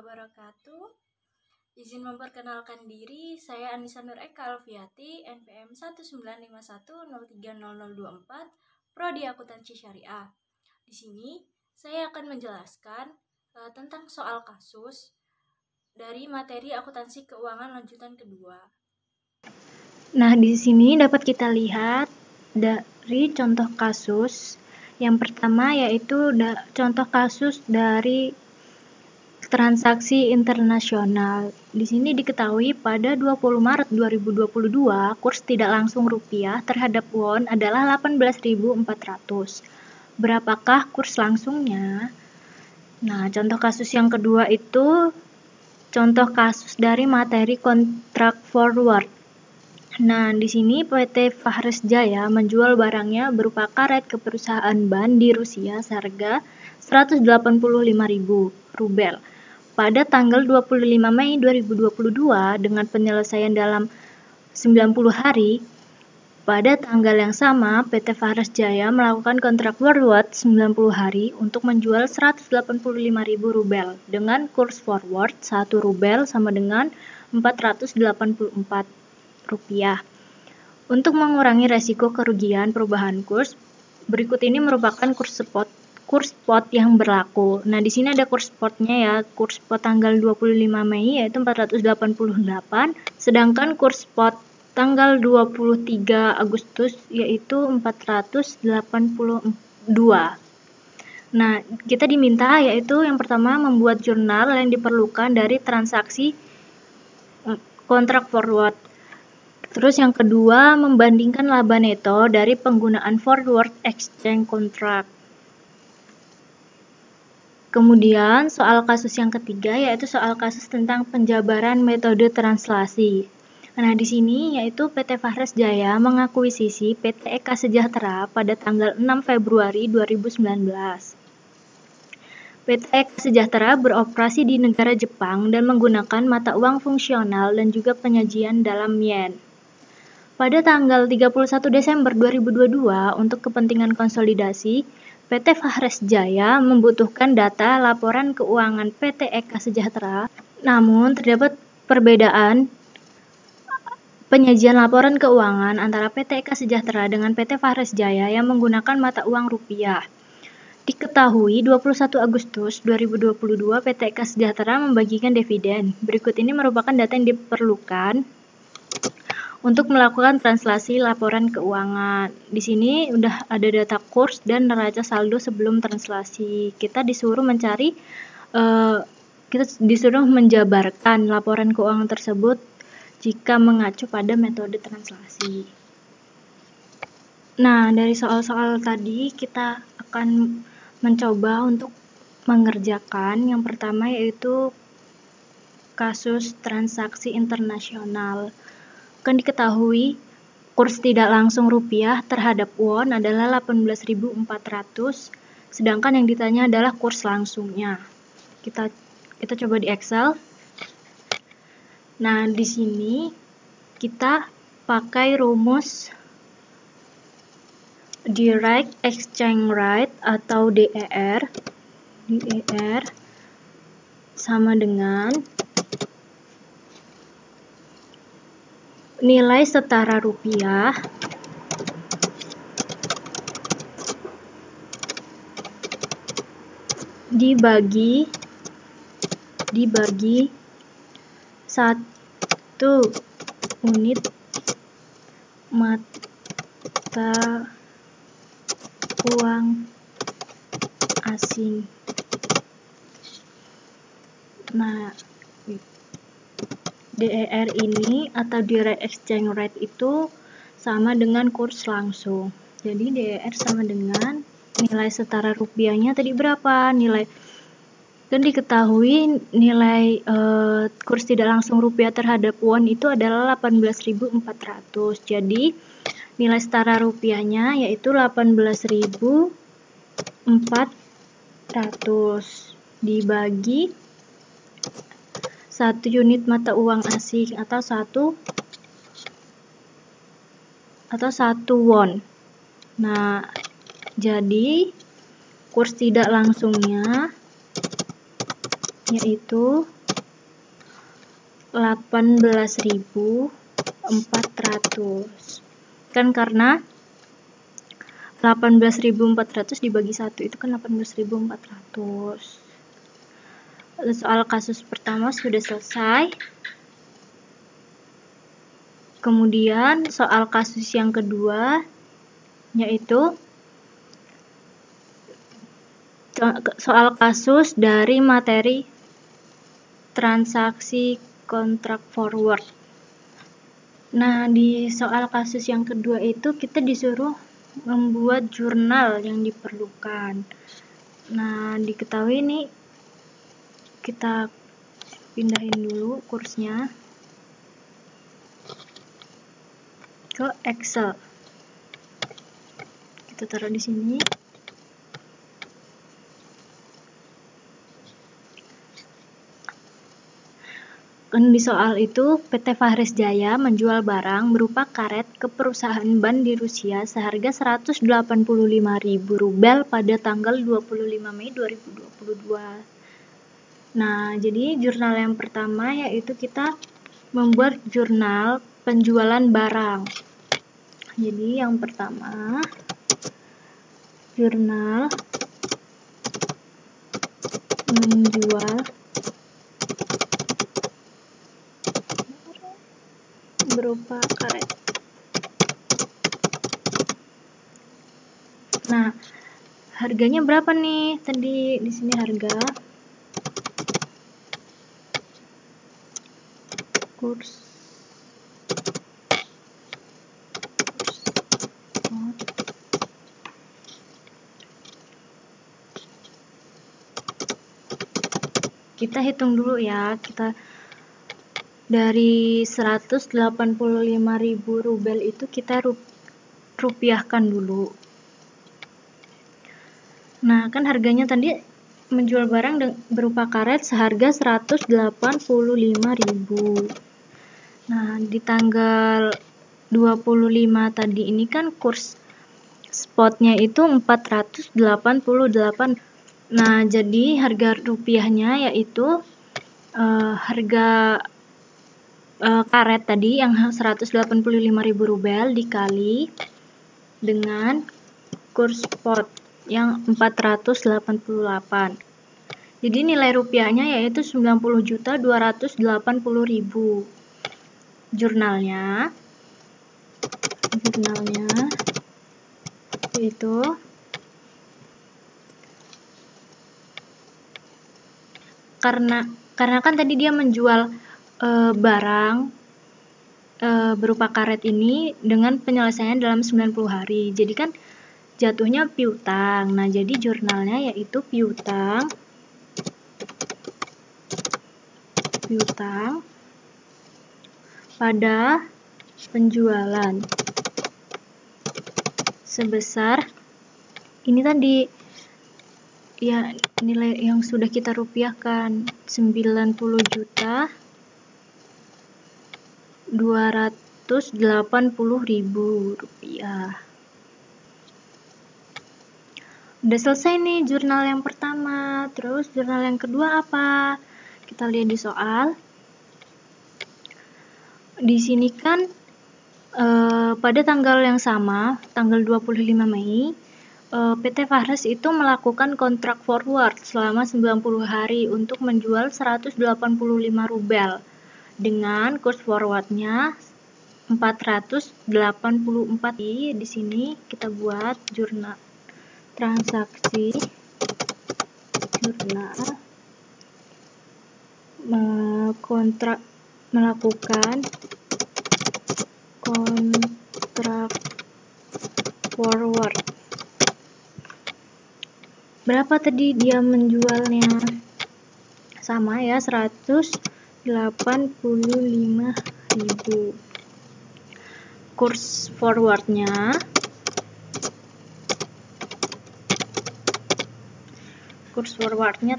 wabarakatuh. Izin memperkenalkan diri, saya Anissa Nur Eka Alfiati, NPM 1951030024, Prodi Akuntansi Syariah. Di sini saya akan menjelaskan tentang soal kasus dari materi akuntansi keuangan lanjutan kedua. Nah, di sini dapat kita lihat dari contoh kasus. Yang pertama yaitu contoh kasus dari transaksi internasional. Di sini diketahui pada 20 Maret 2022, kurs tidak langsung rupiah terhadap won adalah 18.400. Berapakah kurs langsungnya? Nah, contoh kasus yang kedua itu contoh kasus dari materi kontrak forward. Nah, di sini PT Fahres Jaya menjual barangnya berupa karet ke perusahaan ban di Rusia seharga 185.000 rubel pada tanggal 25 Mei 2022 dengan penyelesaian dalam 90 hari. Pada tanggal yang sama, PT Fahres Jaya melakukan kontrak forward 90 hari untuk menjual 185.000 rubel dengan kurs forward 1 rubel sama dengan 484 rupiah. Untuk mengurangi resiko kerugian perubahan kurs, berikut ini merupakan kurs spot yang berlaku. Nah, di sini ada kurs spotnya ya. Kurs spot tanggal 25 Mei yaitu 488, sedangkan kurs spot tanggal 23 Agustus yaitu 482. Nah, kita diminta yaitu yang pertama membuat jurnal yang diperlukan dari transaksi kontrak forward. Terus yang kedua, membandingkan laba neto dari penggunaan forward exchange contract. Kemudian soal kasus yang ketiga yaitu soal kasus tentang penjabaran metode translasi. Nah, di sini yaitu PT Fahres Jaya mengakuisisi PT Eka Sejahtera pada tanggal 6 Februari 2019. PT Eka Sejahtera beroperasi di negara Jepang dan menggunakan mata uang fungsional dan juga penyajian dalam yen. Pada tanggal 31 Desember 2022 untuk kepentingan konsolidasi, PT Fahres Jaya membutuhkan data laporan keuangan PT Eka Sejahtera, namun terdapat perbedaan penyajian laporan keuangan antara PT Eka Sejahtera dengan PT Fahres Jaya yang menggunakan mata uang rupiah. Diketahui 21 Agustus 2022 PT Eka Sejahtera membagikan dividen. Berikut ini merupakan data yang diperlukan untuk melakukan translasi laporan keuangan. Di sini udah ada data kurs dan neraca saldo sebelum translasi. Kita disuruh menjabarkan laporan keuangan tersebut jika mengacu pada metode translasi. Nah, dari soal-soal tadi kita akan mencoba untuk mengerjakan. Yang pertama yaitu kasus transaksi internasional. Kan diketahui kurs tidak langsung rupiah terhadap won adalah 18.400, sedangkan yang ditanya adalah kurs langsungnya. Kita coba di Excel. Nah, di sini kita pakai rumus Direct Exchange Rate atau DER. DER sama dengan nilai setara rupiah dibagi 1 unit mata uang asing. Nah, DER ini atau Direct Exchange Rate itu sama dengan kurs langsung. Jadi DER sama dengan nilai setara rupiahnya tadi berapa? Kan diketahui nilai kurs tidak langsung rupiah terhadap won itu adalah 18.400. Jadi nilai setara rupiahnya yaitu 18.400 dibagi 1 unit mata uang asing atau 1 won. Nah, jadi kurs tidak langsungnya yaitu 18.400. Kan karena 18.400 dibagi 1 itu kan 18.400. Soal kasus pertama sudah selesai. Kemudian soal kasus yang kedua yaitu soal kasus dari materi transaksi kontrak forward. Nah, di soal kasus yang kedua itu kita disuruh membuat jurnal yang diperlukan. Nah, diketahui nih, kita pindahin dulu kursnya ke Excel. Kita taruh di sini. Di soal itu, PT Fahris Jaya menjual barang berupa karet ke perusahaan ban di Rusia seharga 185.000 rubel pada tanggal 25 Mei 2022. Nah, jadi jurnal yang pertama yaitu kita membuat jurnal penjualan barang. Jadi yang pertama, jurnal menjual berupa karet. Nah, harganya berapa nih? Tadi di sini harga kurs kita hitung dulu ya. Kita dari 185.000 rubel itu kita rupiahkan dulu. Nah, kan harganya tadi menjual barang berupa karet seharga 185.000. Nah, di tanggal 25 tadi ini kan kurs spotnya itu 488. Nah, jadi harga rupiahnya yaitu harga karet tadi yang 185.000 rubel dikali dengan kurs spot yang 488. Jadi nilai rupiahnya yaitu 90.280.000. Jurnalnya yaitu karena kan tadi dia menjual barang berupa karet ini dengan penyelesaian dalam 90 hari. Jadi kan jatuhnya piutang. Nah, jadi jurnalnya yaitu piutang pada penjualan sebesar ini tadi ya nilai yang sudah kita rupiahkan 90.280.000 rupiah. Udah selesai nih jurnal yang pertama. Terus jurnal yang kedua apa? Kita lihat di soal. Di sini kan pada tanggal yang sama, tanggal 25 Mei, PT Fahris itu melakukan kontrak forward selama 90 hari untuk menjual 185 rubel dengan kurs forwardnya 484. Di sini kita buat jurnal transaksi melakukan kontrak forward. Berapa tadi dia menjualnya? Sama ya, 185.000. Kurs forwardnya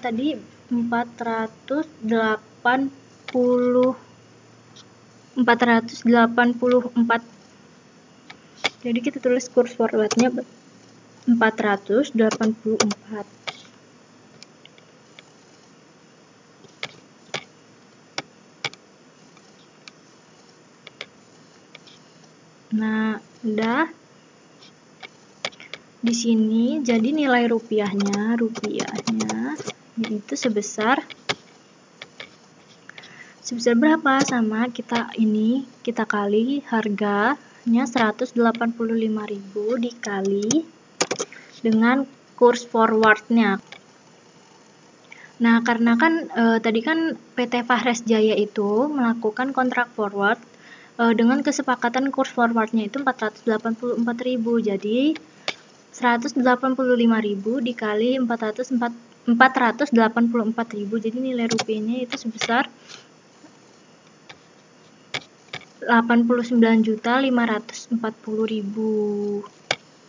tadi 484. Jadi kita tulis kurs forwardnya 484. Nah, udah. Di sini jadi nilai rupiahnya itu sebesar berapa? Sama kita kali harganya 185.000 dikali dengan kurs forwardnya. Nah, karena kan tadi kan PT Fahres Jaya itu melakukan kontrak forward dengan kesepakatan kurs forwardnya itu 484.000. Jadi 185.000 dikali 484.000, jadi nilai rupiahnya itu sebesar 89.540.000.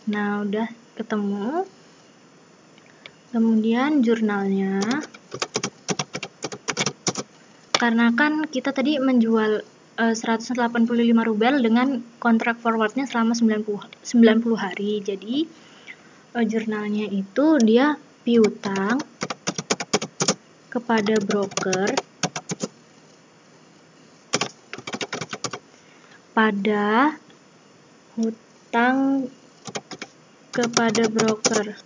Nah, udah ketemu. Kemudian jurnalnya, karena kan kita tadi menjual 185 rubel dengan kontrak forwardnya selama 90 hari. Jadi jurnalnya itu dia piutang kepada broker pada hutang kepada broker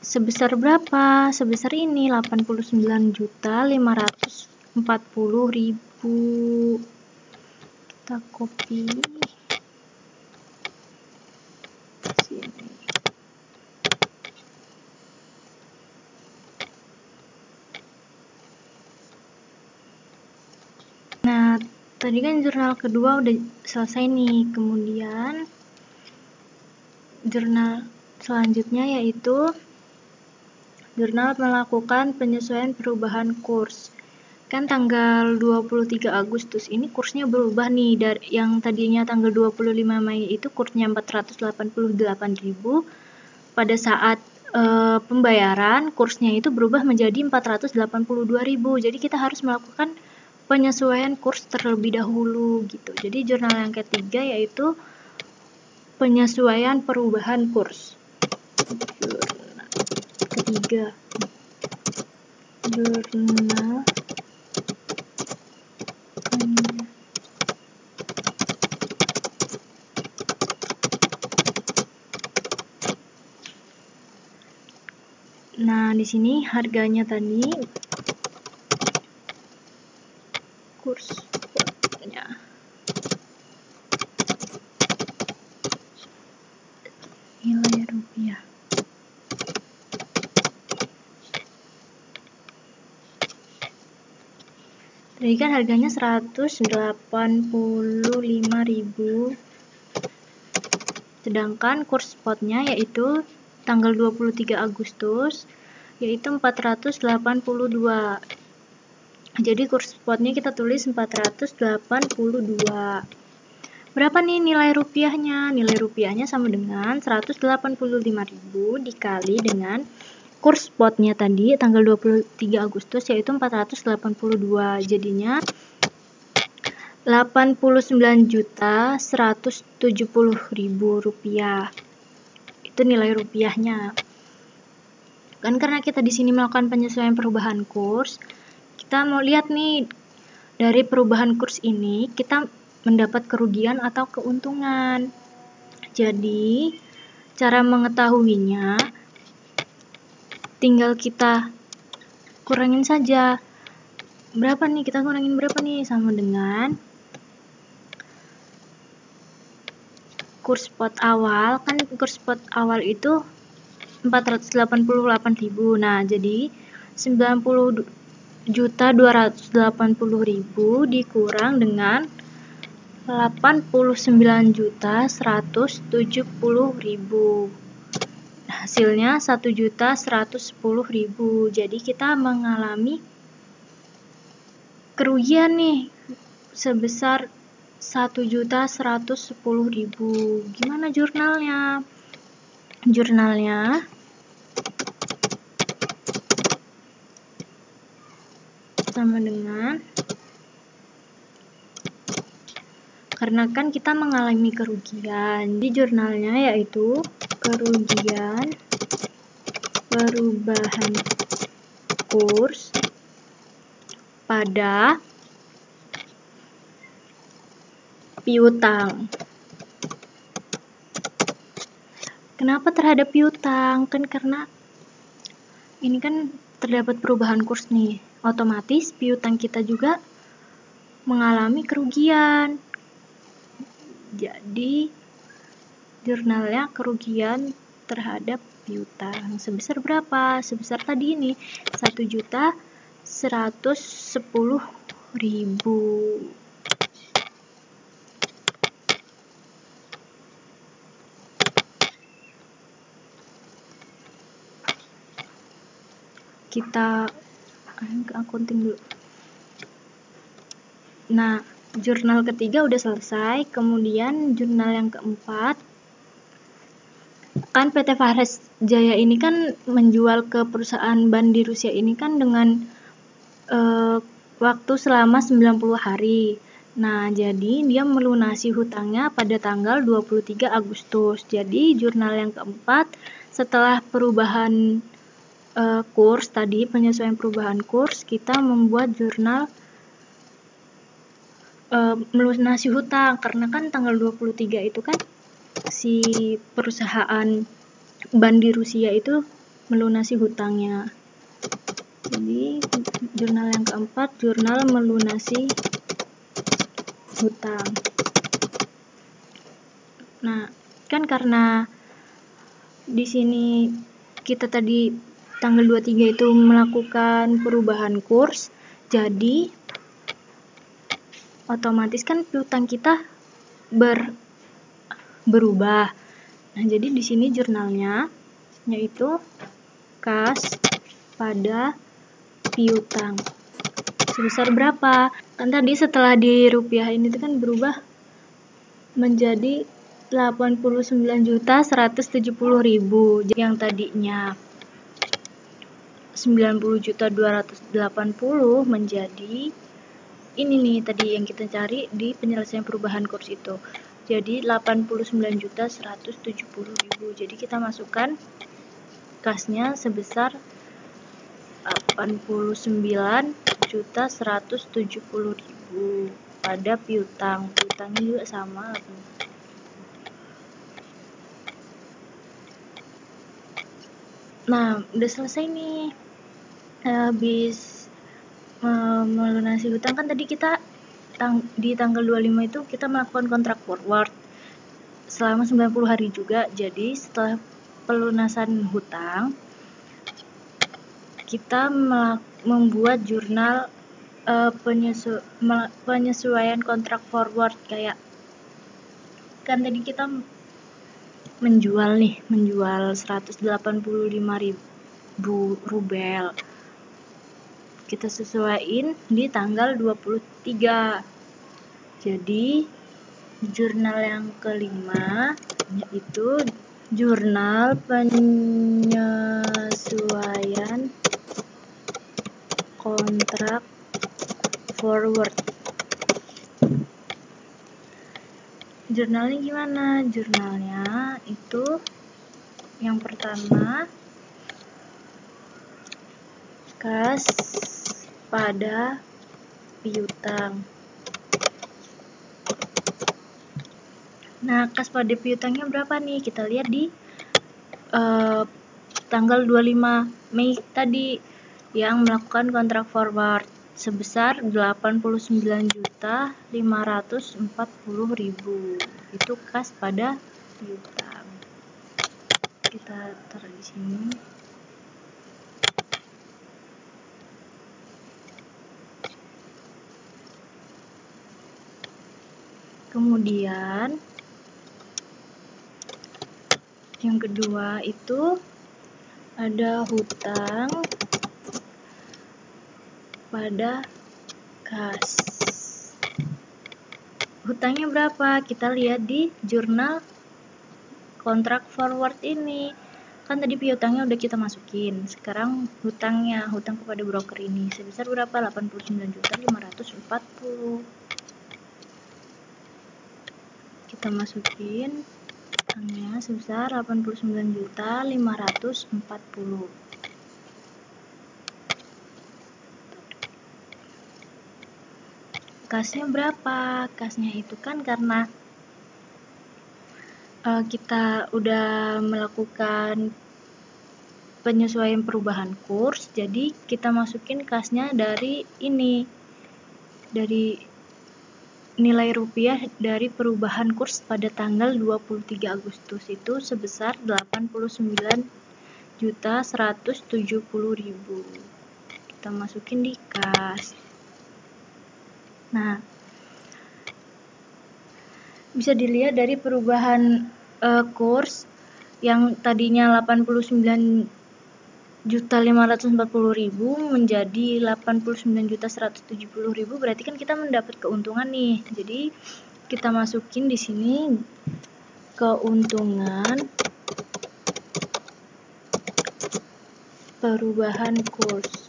sebesar berapa? Sebesar ini 89.540.000. Kita copy sini. Nah, tadi kan jurnal kedua udah selesai nih. Kemudian jurnal selanjutnya yaitu jurnal melakukan penyesuaian perubahan kurs. Kan tanggal 23 Agustus ini kursnya berubah nih, dari yang tadinya tanggal 25 Mei itu kursnya 488.000. Pada saat pembayaran kursnya itu berubah menjadi 482.000. Jadi kita harus melakukan penyesuaian kurs terlebih dahulu gitu. Jadi jurnal yang ketiga yaitu penyesuaian perubahan kurs. Ketiga, jurnal Nah, di sini harganya tadi kursnya. Nilai rupiah. Tadi kan harganya 185.000. Sedangkan kurs spotnya yaitu tanggal 23 Agustus yaitu 482. Jadi kurs spotnya kita tulis 482. Berapa nih nilai rupiahnya? Nilai rupiahnya sama dengan 185.000 dikali dengan kurs spotnya tadi tanggal 23 Agustus yaitu 482. Jadinya 89.170.000 rupiah. Itu nilai rupiahnya. Kan karena kita di sini melakukan penyesuaian perubahan kurs, kita mau lihat nih dari perubahan kurs ini kita mendapat kerugian atau keuntungan. Jadi cara mengetahuinya tinggal kita kurangin saja. Berapa nih? Kita kurangin berapa nih? Sama dengan kurs spot awal. Kan kurs spot awal itu 488.000. Nah, jadi 90.280.000 dikurang dengan 89.170.000. Hasilnya 1.110.000. Jadi kita mengalami kerugian nih sebesar 1.110.000. Gimana jurnalnya? Jurnalnya sama dengan, karena kan kita mengalami kerugian, di jurnalnya yaitu kerugian perubahan kurs pada piutang. Kenapa terhadap piutang? Kan karena ini kan terdapat perubahan kurs nih. Otomatis piutang kita juga mengalami kerugian. Jadi jurnalnya kerugian terhadap piutang. Sebesar berapa? Sebesar tadi ini 1.110.000. Kita ke accounting dulu. Nah, jurnal ketiga udah selesai. Kemudian jurnal yang keempat, kan PT Fares Jaya ini kan menjual ke perusahaan ban di Rusia ini kan dengan waktu selama 90 hari. Nah, jadi dia melunasi hutangnya pada tanggal 23 Agustus. Jadi jurnal yang keempat setelah perubahan kurs tadi, penyesuaian perubahan kurs, kita membuat jurnal melunasi hutang, karena kan tanggal 23 itu kan si perusahaan ban di Rusia itu melunasi hutangnya. Jadi jurnal yang keempat, jurnal melunasi hutang. Nah, kan karena di sini kita tadi tanggal 23 itu melakukan perubahan kurs, jadi otomatis kan piutang kita berubah. Nah, jadi di sini jurnalnya yaitu kas pada piutang. Sebesar berapa? Kan tadi setelah dirupiahin itu kan berubah menjadi 89.170.000. Jadi yang tadinya 90.280 menjadi ini nih tadi yang kita cari di penyelesaian perubahan kurs itu. Jadi 89.170.000. Jadi kita masukkan kasnya sebesar 89.170.000 pada piutang. Piutangnya juga sama. Nah, udah selesai nih. Habis melunasi hutang kan tadi kita di tanggal 25 itu kita melakukan kontrak forward selama 90 hari juga. Jadi setelah pelunasan hutang kita membuat jurnal penyesuaian kontrak forward. Kayak kan tadi kita menjual 185.000 rubel. Kita sesuaiin di tanggal 23. Jadi jurnal yang kelima yaitu jurnal penyesuaian kontrak forward. Jurnalnya gimana? Jurnalnya itu yang pertama kas pada piutang. Nah, kas pada piutangnya berapa nih? Kita lihat di tanggal 25 Mei tadi yang melakukan kontrak forward sebesar 89.540.000. Itu kas pada piutang. Kita taruh di sini. Kemudian yang kedua itu ada hutang pada kas. Hutangnya berapa? Kita lihat di jurnal kontrak forward ini. Kan tadi piutangnya udah kita masukin. Sekarang hutang kepada broker ini sebesar berapa? 89.540. Kita masukin hutangnya sebesar 89.540. kasnya berapa? Kasnya itu kan karena kita udah melakukan penyesuaian perubahan kurs, jadi kita masukin kasnya dari ini, dari nilai rupiah dari perubahan kurs pada tanggal 23 Agustus itu sebesar 89.170.000. Kita masukin di kas. Nah, bisa dilihat dari perubahan kurs yang tadinya 89.540.000 menjadi 89.170.000, berarti kan kita mendapat keuntungan nih. Jadi kita masukin di sini keuntungan perubahan kurs.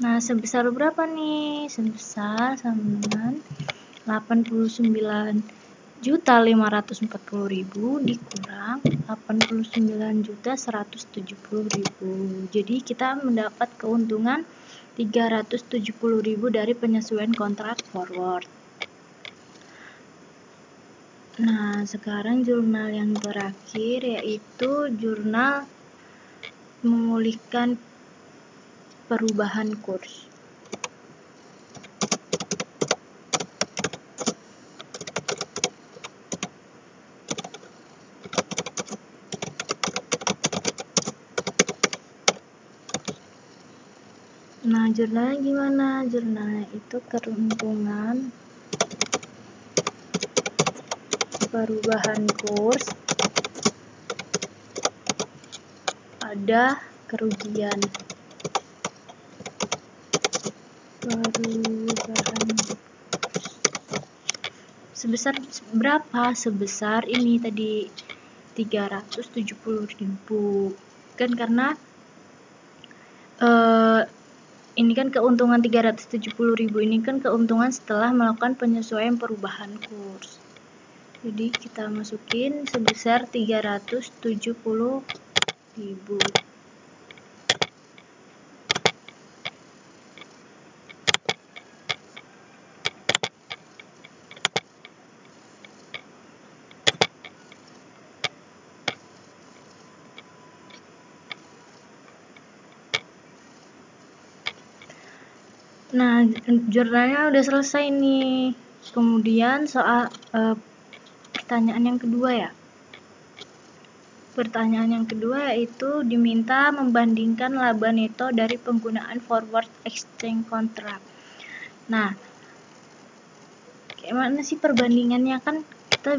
Nah, sebesar berapa nih? Sebesar sama dengan 89.540.000 dikurang 89.170.000. Jadi kita mendapat keuntungan 370.000 dari penyesuaian kontrak forward. Nah, sekarang jurnal yang terakhir yaitu jurnal memulihkan perubahan kurs. Nah, jurnalnya gimana? Jurnalnya itu keuntungan perubahan kurs ada kerugian. Perubahan sebesar berapa? Sebesar ini tadi 370.000. Kan karena ini kan keuntungan 370.000 ini kan keuntungan setelah melakukan penyesuaian perubahan kurs. Jadi kita masukin sebesar 370.000. Nah, jurnalnya udah selesai nih. Kemudian soal pertanyaan yang kedua ya. Pertanyaan yang kedua yaitu diminta membandingkan laba neto dari penggunaan forward exchange contract. Nah, kayak mana sih perbandingannya? Kan kita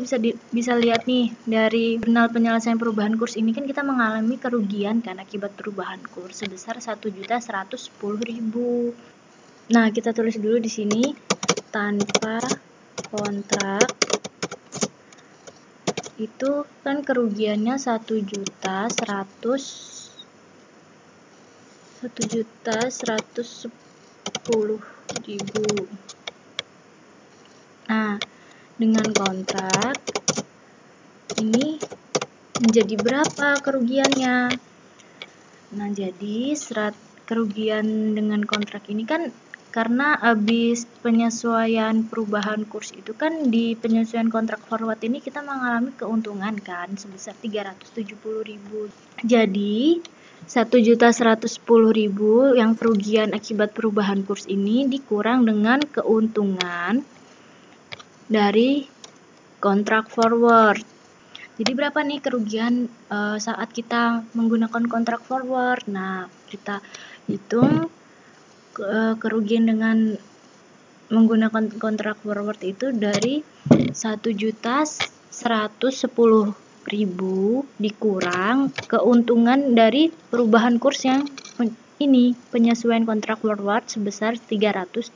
bisa lihat nih dari jurnal penyelesaian perubahan kurs ini kan kita mengalami kerugian kan akibat perubahan kurs sebesar 1.110.000. Nah, kita tulis dulu di sini tanpa kontrak itu kan kerugiannya 1.110.000. Nah, dengan kontrak ini menjadi berapa kerugiannya? Nah, jadi kerugian dengan kontrak ini kan karena habis penyesuaian perubahan kurs itu kan di penyesuaian kontrak forward ini kita mengalami keuntungan kan sebesar 370.000. Jadi 1.110.000 yang kerugian akibat perubahan kurs ini dikurang dengan keuntungan dari kontrak forward. Jadi berapa nih kerugian saat kita menggunakan kontrak forward? Nah, kita hitung kerugian dengan menggunakan kontrak forward itu dari 1.110.000 dikurang keuntungan dari perubahan kurs yang ini penyesuaian kontrak forward sebesar 370.000.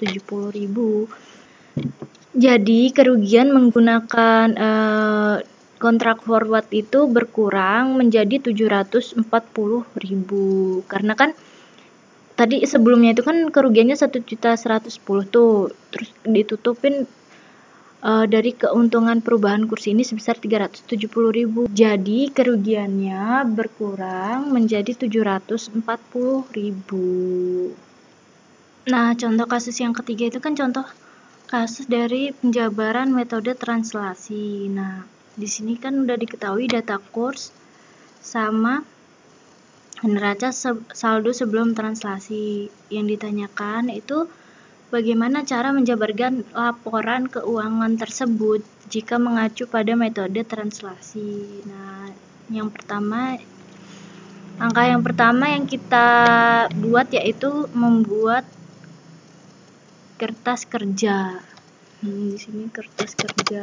Jadi kerugian menggunakan kontrak forward itu berkurang menjadi 740.000 karena kan tadi sebelumnya itu kan kerugiannya 1.110 tuh, terus ditutupin dari keuntungan perubahan kurs ini sebesar 370.000. Jadi kerugiannya berkurang menjadi 740.000. Nah, contoh kasus yang ketiga itu kan contoh kasus dari penjabaran metode translasi. Nah, di sini kan udah diketahui data kurs sama neraca saldo sebelum translasi. Yang ditanyakan itu bagaimana cara menjabarkan laporan keuangan tersebut jika mengacu pada metode translasi. Nah, angka yang pertama yang kita buat yaitu membuat kertas kerja. Di sini kertas kerja.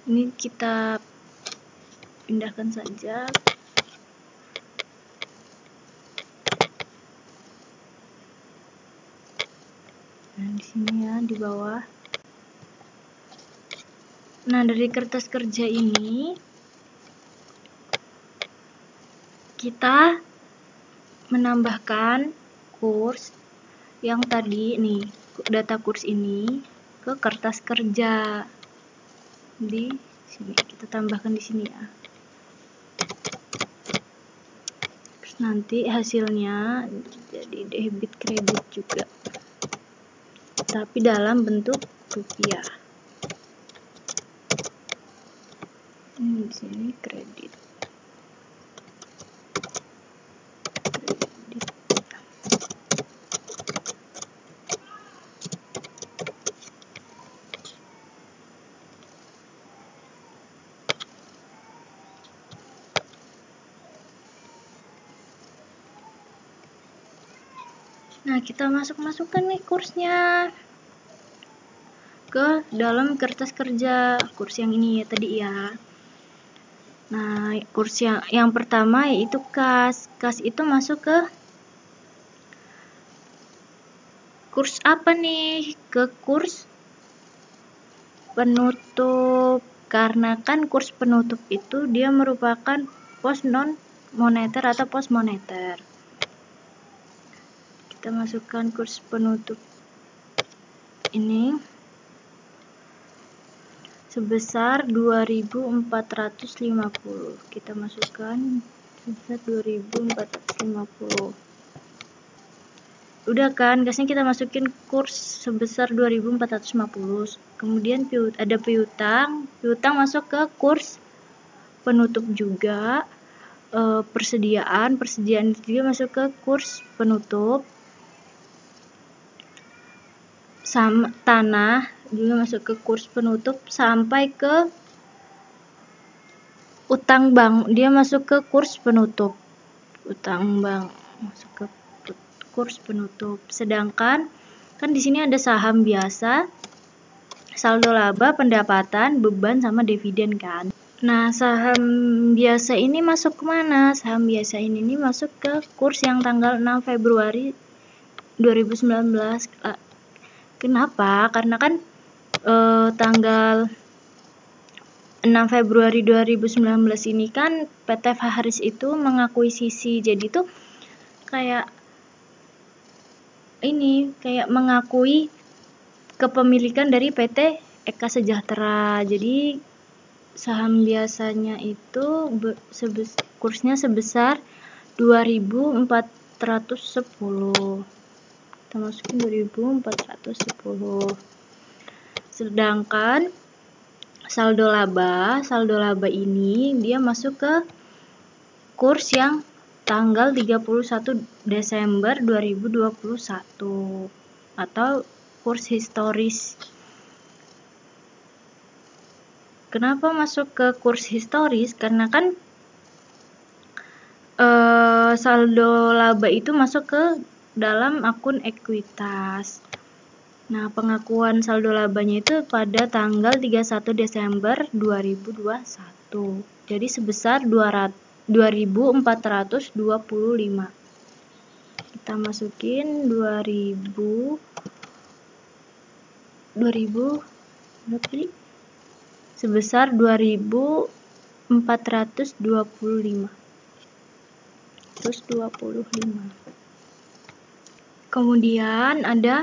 Ini kita pindahkan saja. Nah, di sini ya, di bawah. Nah, dari kertas kerja ini kita menambahkan kurs yang tadi nih, data kurs ini ke kertas kerja. Di sini kita tambahkan di sini ya. Terus nanti hasilnya jadi debit kredit juga, tapi dalam bentuk rupiah. Di sini kredit. Nah, kita masukkan nih kursnya ke dalam kertas kerja, kurs yang ini ya tadi ya. Nah, kurs yang pertama yaitu kas. Kas itu masuk ke kurs apa nih? Ke kurs penutup. Karena kan kurs penutup itu dia merupakan pos non moneter atau pos moneter. Kita masukkan kurs penutup ini sebesar 2.450. Kita masukkan sebesar 2.450. Udah kan, gasnya kita masukin kurs sebesar 2.450. Kemudian ada piutang masuk ke kurs penutup juga. Persediaan juga masuk ke kurs penutup. Sama tanah juga masuk ke kurs penutup, sampai ke utang bank dia masuk ke kurs penutup. Utang bank masuk ke kurs penutup. Sedangkan kan di sini ada saham biasa, saldo laba, pendapatan, beban sama dividen kan. Nah, saham biasa ini masuk ke mana? Saham biasa ini masuk ke kurs yang tanggal 6 Februari 2019. Kenapa? Karena kan tanggal 6 Februari 2019 ini kan PT Faharis itu mengakuisisi. Jadi tuh kayak mengakui kepemilikan dari PT Eka Sejahtera. Jadi saham biasanya itu kursnya sebesar 2.410. Kita masukin 2.410. Sedangkan saldo laba ini dia masuk ke kurs yang tanggal 31 Desember 2021 atau kurs historis. Kenapa masuk ke kurs historis? Karena kan saldo laba itu masuk ke dalam akun ekuitas. Nah, pengakuan saldo labanya itu pada tanggal 31 Desember 2021. Jadi sebesar 2.425. Kita masukin 2.000 sebesar 2.425. Terus 25. Kemudian ada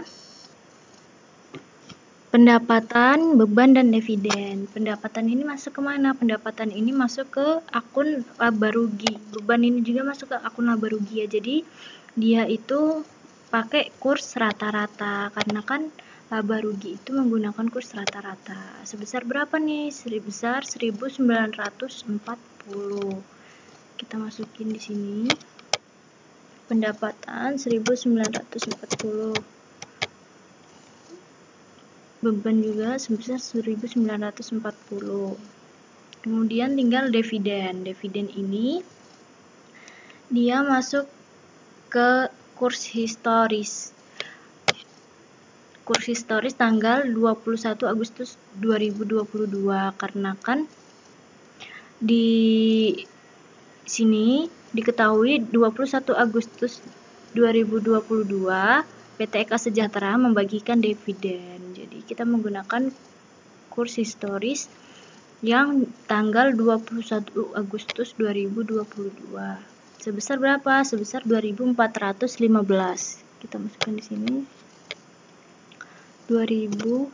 pendapatan, beban, dan dividen. Pendapatan ini masuk ke mana? Pendapatan ini masuk ke akun laba rugi. Beban ini juga masuk ke akun laba rugi ya. Jadi dia itu pakai kurs rata-rata karena kan laba rugi itu menggunakan kurs rata-rata. Sebesar berapa nih? Sebesar 1940. Kita masukin di sini. Pendapatan 1940. Beban juga sebesar 1940. Kemudian tinggal dividen. Dividen ini dia masuk ke kurs historis. Kurs historis tanggal 21 Agustus 2022 karena kan di sini diketahui 21 Agustus 2022 PT Eka Sejahtera membagikan dividen. Jadi kita menggunakan kurs historis yang tanggal 21 Agustus 2022. Sebesar berapa? Sebesar 2415. Kita masukkan di sini. 2415.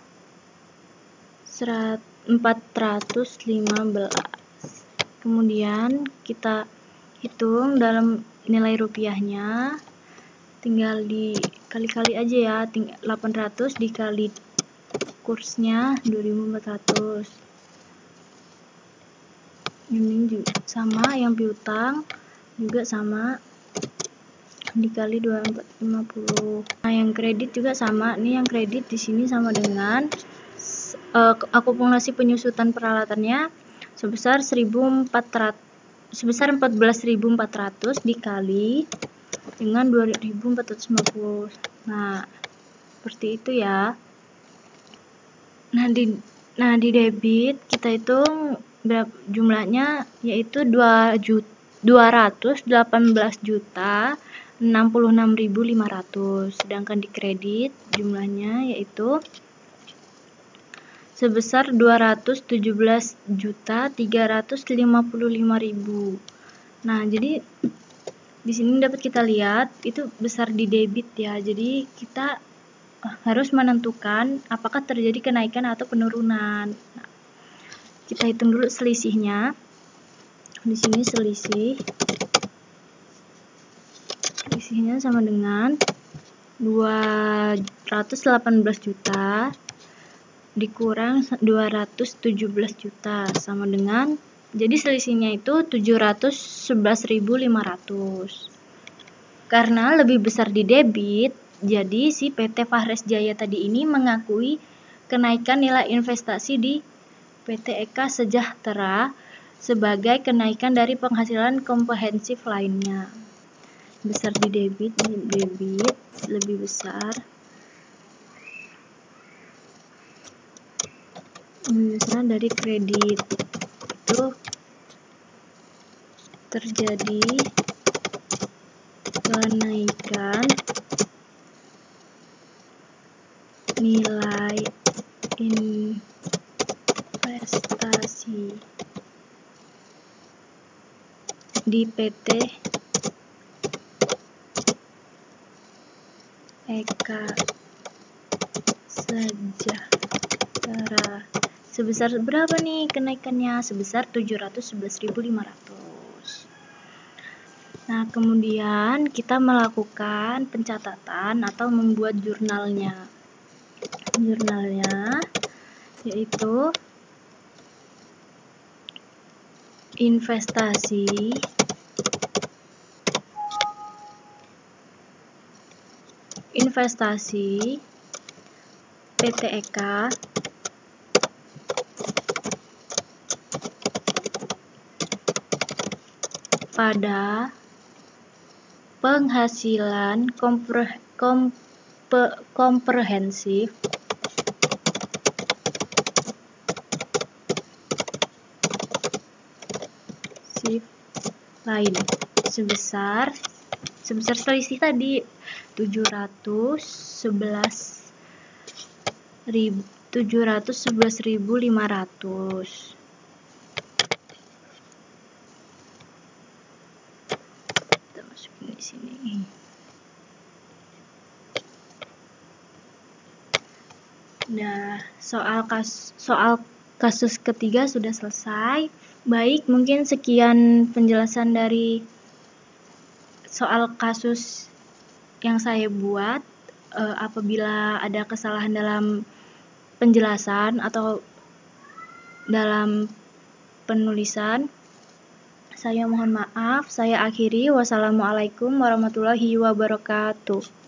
Kemudian kita hitung dalam nilai rupiahnya, tinggal dikali-kali aja ya, 800 dikali kursnya 2400. Ini juga sama, yang piutang juga sama, dikali 2450. Nah, yang kredit juga sama. Nih yang kredit di sini sama dengan akumulasi penyusutan peralatannya sebesar 14.400 dikali dengan 2.450. Nah, seperti itu ya. Nah, di debit kita hitung jumlahnya yaitu 218.066.500. Sedangkan di kredit jumlahnya yaitu sebesar 217.355.000. Nah, jadi di sini dapat kita lihat itu besar di debit ya. Jadi kita harus menentukan apakah terjadi kenaikan atau penurunan. Nah, kita hitung dulu selisihnya. Di sini selisihnya sama dengan 218 juta dikurang 217 juta sama dengan, jadi selisihnya itu 711.500. Karena lebih besar di debit, jadi si PT Fahres Jaya tadi ini mengakui kenaikan nilai investasi di PT Eka Sejahtera sebagai kenaikan dari penghasilan komprehensif lainnya. Besar di debit lebih besar dari kredit. Itu terjadi kenaikan nilai investasi di PT Eka Sejahtera. Sebesar berapa nih kenaikannya? Sebesar 711.500. Nah, kemudian kita melakukan pencatatan atau membuat jurnalnya. Jurnalnya yaitu investasi PT Eka pada penghasilan komprehensif lain sebesar selisih tadi 711.500. Kita masukin di sini. Nah, soal kasus ketiga sudah selesai. Baik, mungkin sekian penjelasan dari soal kasus yang saya buat. Apabila ada kesalahan dalam penjelasan atau dalam penulisan, saya mohon maaf. Saya akhiri. Wassalamualaikum warahmatullahi wabarakatuh.